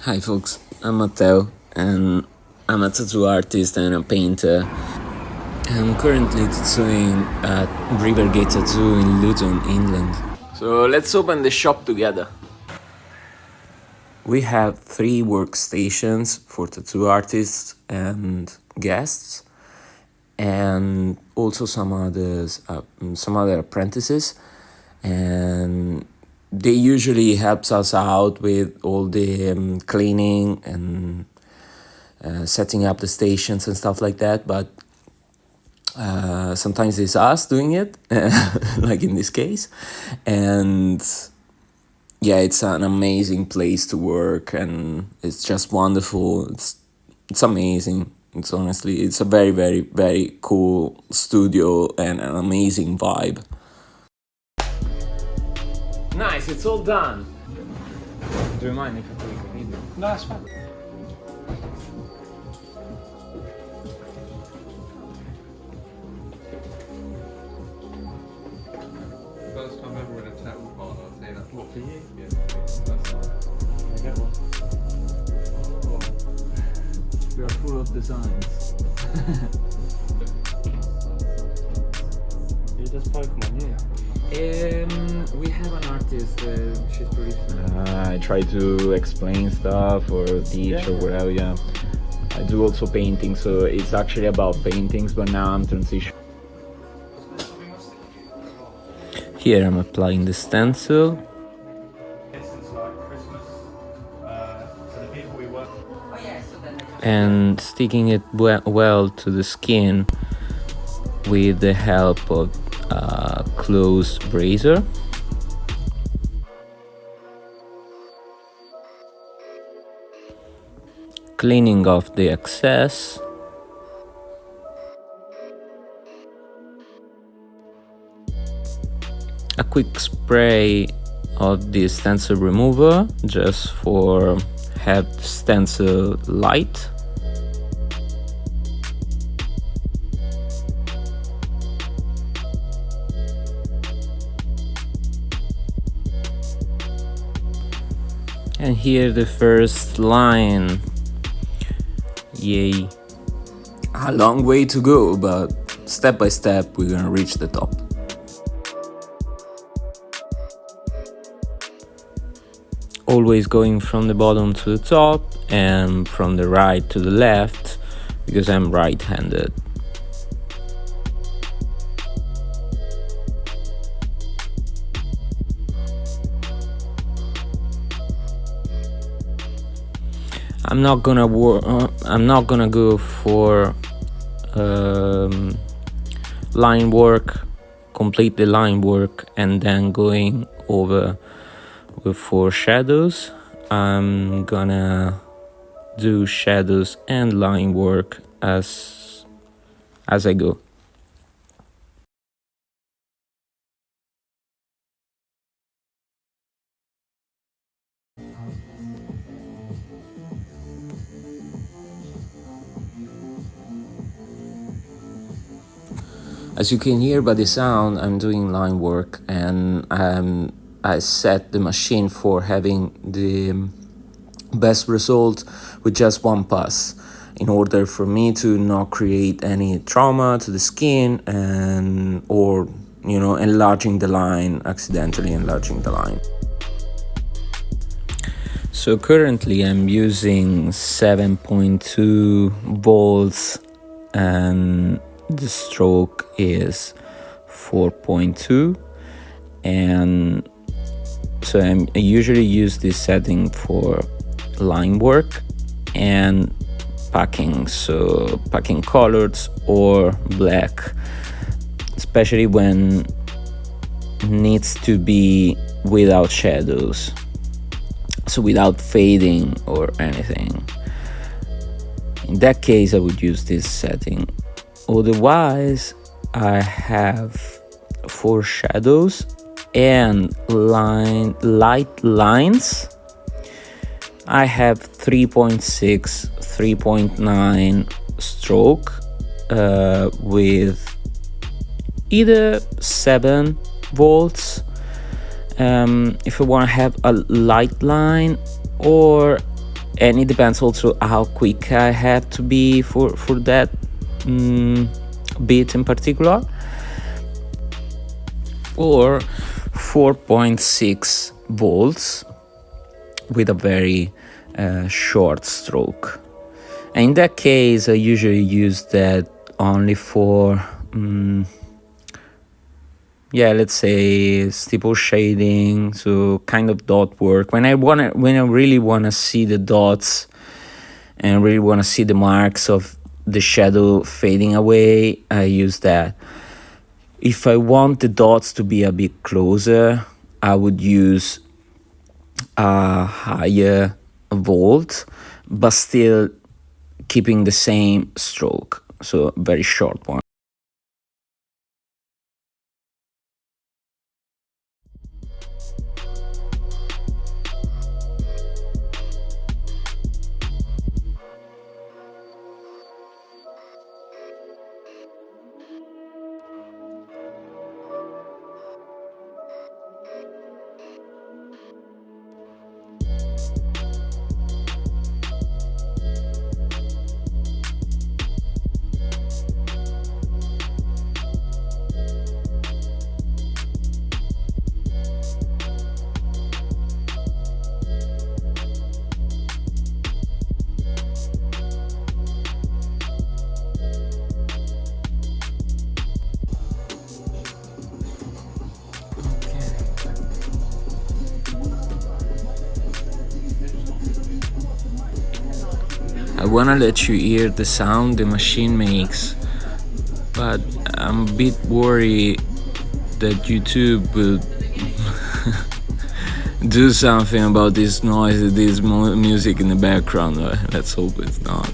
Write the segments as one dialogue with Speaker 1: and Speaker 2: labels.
Speaker 1: Hi folks, I'm Matteo and I'm a tattoo artist and a painter. I'm currently tattooing at Rivergate Tattoo in Luton, England. So let's open the shop together. We have 3 workstations for tattoo artists and guests, and also some other apprentices, and they usually helps us out with all the cleaning and setting up the stations and stuff like that. But sometimes it's us doing it, like in this case, and yeah, it's an amazing place to work, and it's just wonderful. It's amazing. It's a very, very, very cool studio and an amazing vibe. Nice, it's all done. Do you mind if I take a video?
Speaker 2: No, it's fine. First time ever in a tattoo parlor, I'll say that. What, for you? Yeah, that's fine.
Speaker 1: I get one. We are full of designs.
Speaker 2: Yeah, that's Pokemon, yeah.
Speaker 1: We have an artist, she's producing.
Speaker 3: I try to explain stuff or teach or whatever, yeah. I do also painting, so it's actually about paintings, but now I'm transitioning.
Speaker 1: Here I'm applying the stencil. And sticking it well to the skin with the help of a closed razor. Cleaning off the excess. A quick spray of the stencil remover just for have stencil light. And here the first line. Yay. A long way to go, but step by step we're gonna reach the top. Always going from the bottom to the top and from the right to the left, because I'm right-handed. I'm not gonna go for line work, complete the line work, and then going over with 4 shadows. I'm gonna do shadows and line work as I go. As you can hear by the sound, I'm doing line work, and I set the machine for having the best result with just 1 pass, in order for me to not create any trauma to the skin or accidentally enlarging the line. So currently I'm using 7.2 volts and the stroke is 4.2, and so I usually use this setting for line work and packing, so packing colors or black, especially when it needs to be without shadows, so without fading or anything. In that case I would use this setting. Otherwise, I have 4 shadows and light lines. I have 3.6, 3.9 stroke with either 7 volts if I want to have a light line, or and it depends also how quick I have to be for that bit in particular, or 4.6 volts with a very short stroke. And in that case, I usually use that only for let's say steeple shading, so kind of dot work. When I really wanna see the dots and really wanna see the marks of the shadow fading away, I use that. If I want the dots to be a bit closer, I would use a higher volt, but still keeping the same stroke, so a very short one. I wanna let you hear the sound the machine makes, but I'm a bit worried that YouTube will do something about this noise, this music in the background. Let's hope it's not.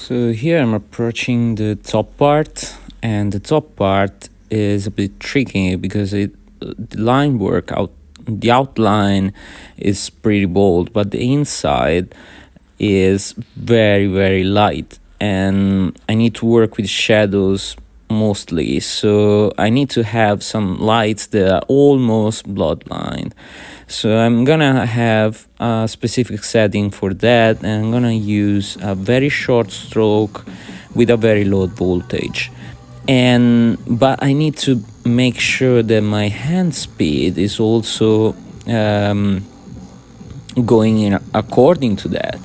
Speaker 1: So here I'm approaching the top part, and the top part is a bit tricky because the line work out, the outline is pretty bold, but the inside is very light, and I need to work with shadows mostly, so I need to have some lights that are almost bloodline. So I'm gonna have a specific setting for that, and I'm gonna use a very short stroke with a very low voltage. But I need to make sure that my hand speed is also going in according to that.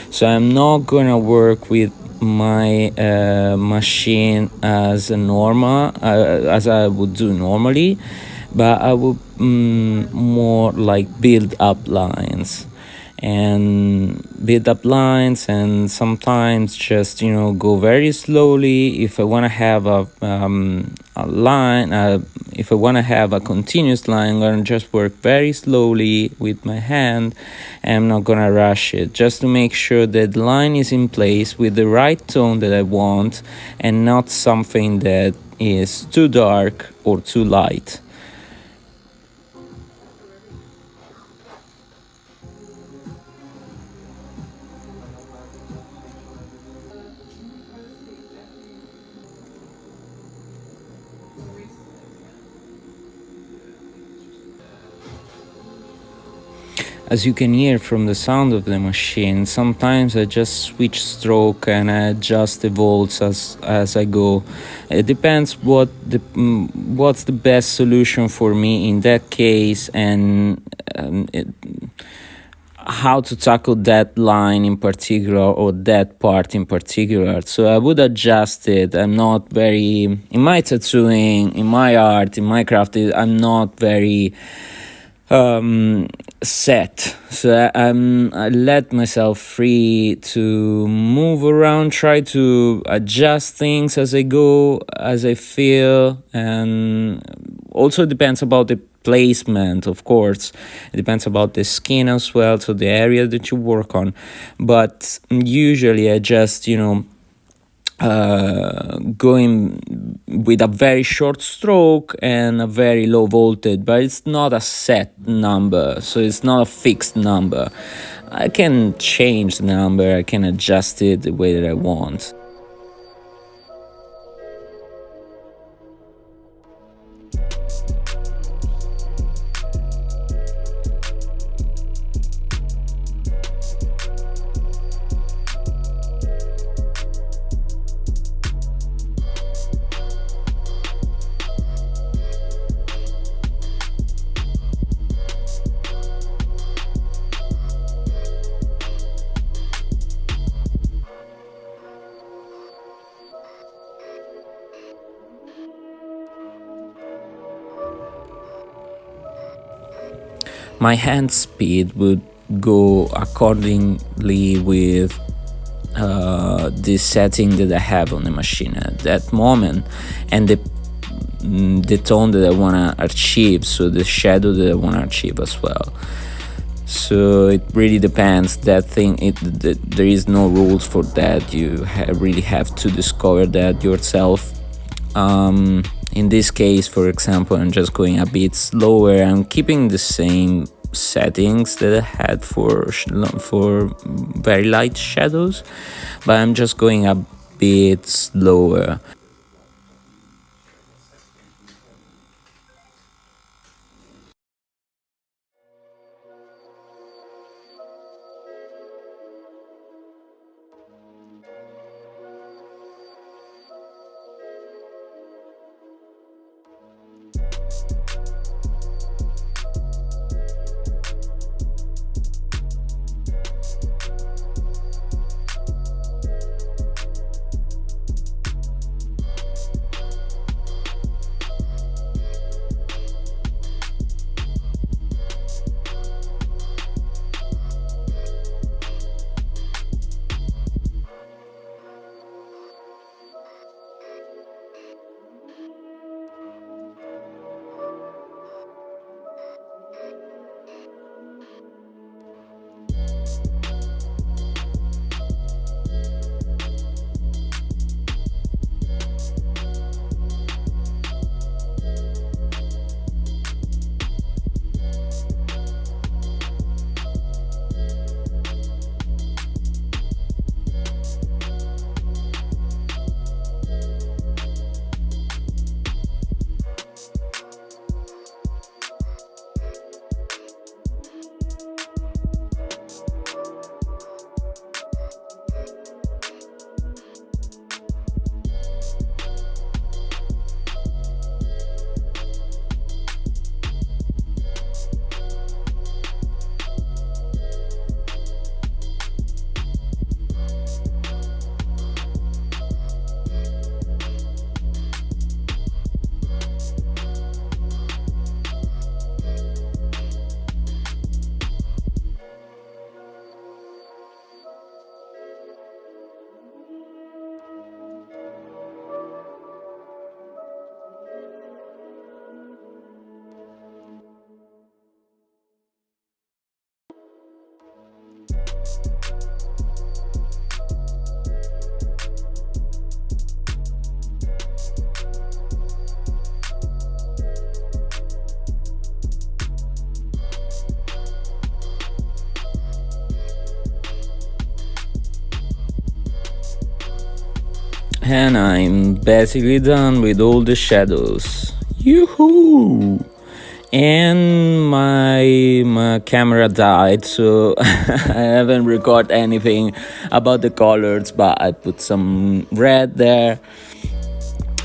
Speaker 1: So I'm not gonna work with my machine as a normal, as I would do normally, but I would more like build up lines and sometimes just go very slowly. If I want to have a line, if I want to have a continuous line, I'm gonna just work very slowly with my hand, and I'm not gonna rush it, just to make sure that the line is in place with the right tone that I want, and not something that is too dark or too light. As you can hear from the sound of the machine, sometimes I just switch stroke and I adjust the volts as I go. It depends what's the best solution for me in that case, and how to tackle that line in particular or that part in particular. So I would adjust it. I'm not very, in my tattooing, in my art, in my craft, I'm not very set, so I let myself free to move around, try to adjust things as I go, as I feel, and also depends about the placement, of course. It depends about the skin as well, so the area that you work on. But usually I just going with a very short stroke and a very low voltage, but it's not a set number, so it's not a fixed number. I can change the number, I can adjust it the way that I want. My hand speed would go accordingly with the setting that I have on the machine at that moment, and the tone that I want to achieve, so the shadow that I want to achieve as well. So it really depends. There is no rules for that. You really have to discover that yourself. In this case, for example, I'm just going a bit slower. I'm keeping the same settings that I had for very light shadows, but I'm just going a bit slower. And I'm basically done with all the shadows. Yoo-hoo! And my camera died, so I haven't recorded anything about the colors, but I put some red there.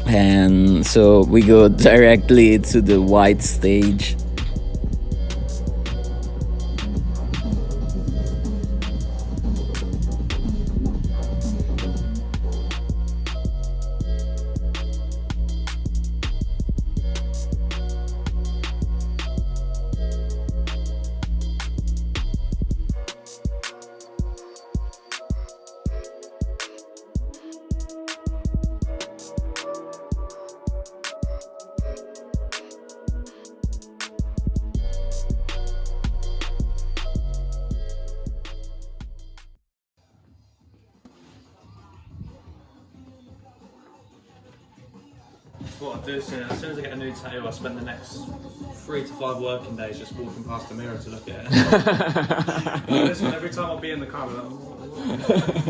Speaker 1: And so we go directly to the white stage.
Speaker 4: What I do as soon as I get a new tattoo, I spend the next 3 to 5 working days just walking past the mirror to look at it. Listen, every time I'll be in the car, I'm like,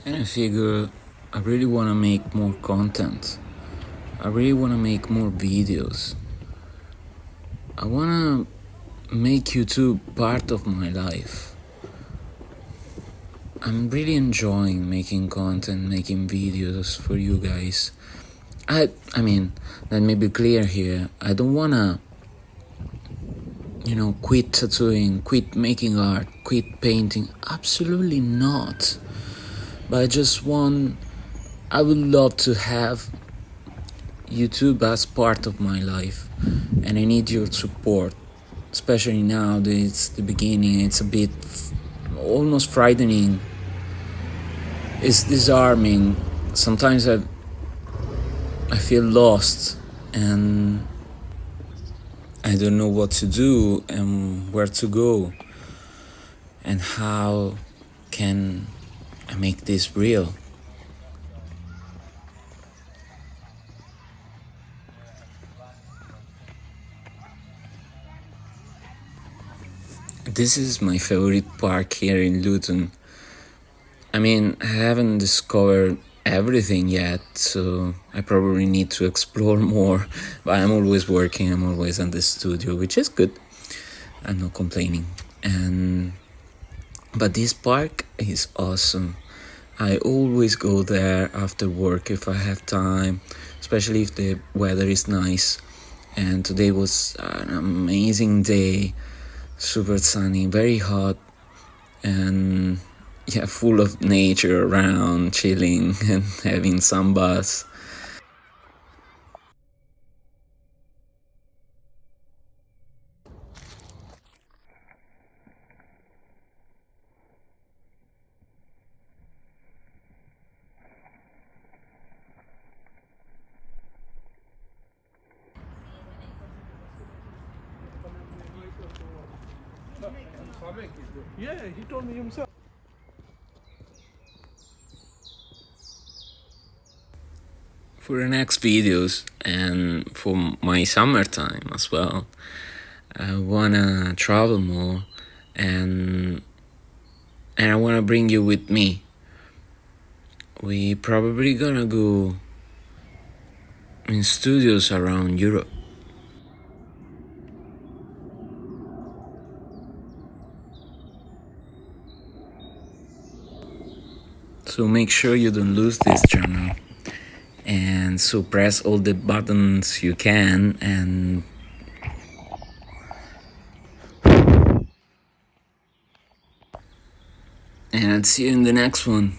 Speaker 1: And I figure I really want to make more content. I really want to make more videos. I want to make YouTube part of my life. I'm really enjoying making content, making videos for you guys. I mean, let me be clear here. I don't want to, quit tattooing, quit making art, quit painting. Absolutely not. But I would love to have YouTube as part of my life, and I need your support, especially now that it's the beginning. It's a bit almost frightening. It's disarming. Sometimes I feel lost, and I don't know what to do and where to go, and how can I make this real. This is my favorite park here in Luton. I mean, I haven't discovered everything yet, so I probably need to explore more, but I'm always working, I'm always in the studio, which is good. I'm not complaining. But this park is awesome. I always go there after work if I have time, especially if the weather is nice. And today was an amazing day, super sunny, very hot, and full of nature around, chilling and having some buzz.
Speaker 2: Yeah, he told me himself.
Speaker 1: For the next videos and for my summertime as well, I wanna travel more, and I wanna bring you with me. We probably gonna go in studios around Europe. So make sure you don't lose this channel, and so press all the buttons you can, and I'll see you in the next one.